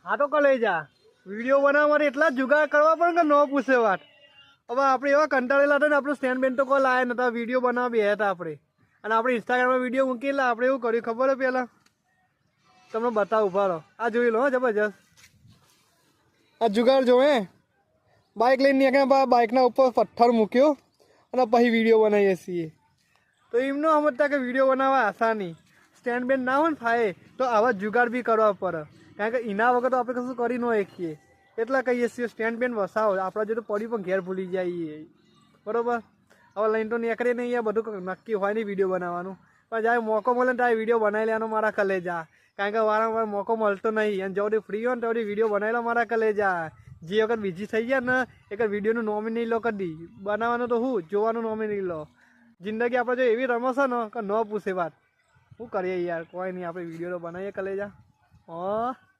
હા તો કલે જા વિડીયો બનાવવા માટે એટલા જ જુગાડ કરવા પણ કે ન પૂછે વાત. હવે આપણે એવા કંટાળેલા હતા ને આપણું સ્ટેન્ડ બેન તો કોલ આવ્યા નતા વિડીયો બનાવવા બે હતા આપણે અને આપણે ઇન્સ્ટાગ્રામમાં વિડીયો મૂકેલા આપણે એવું કર્યું ખબર હે પહેલાં તમને બતાવું ઉભા રહો આ જોઈ લો હા જબરજસ્ત આ જુગાડ જો હે બાઇક લઈને નીકળ્યા બાઇકના ઉપર પથ્થર મૂક્યો અને પછી વિડીયો બનાવીએ છીએ તો એમનો સમજતા કે વિડીયો બનાવવા આસાની સ્ટેન્ડ બેન ના હોય ને થાય તો આવા જુગાડ બી કરવા પડે કારણ કે એના વગર તો આપણે કશું કરી ન શકીએ એટલા કહીએ છીએ સ્ટેન્ડ બેન વસાવો આપણા જો તો પડી પણ ઘેર ભૂલી જઈએ બરોબર હવે લઈને તો નીકળે નહીં યાર બધું નક્કી હોય નહીં વિડીયો બનાવવાનું પણ જ્યારે મોકો મળે ને ત્યારે વિડીયો બનાવી લેવાનો મારા કલેજા કારણ કે વારંવાર મોકો મળતો નહીં અને જો ફ્રી હોય ને તો વિડીયો બનાવી લો મારા કલેજા જે વખત બીજી થઈ જાય ને એક વિડીયોનું નોમિની લો કદી બનાવવાનું તો હું જોવાનું નોમિની લો જિંદગી આપણે જો એવી રમશે ને કે ન પૂછે વાત શું કરીએ યાર કોઈ નહીં આપણે વિડીયો તો બનાવીએ કલેજા હા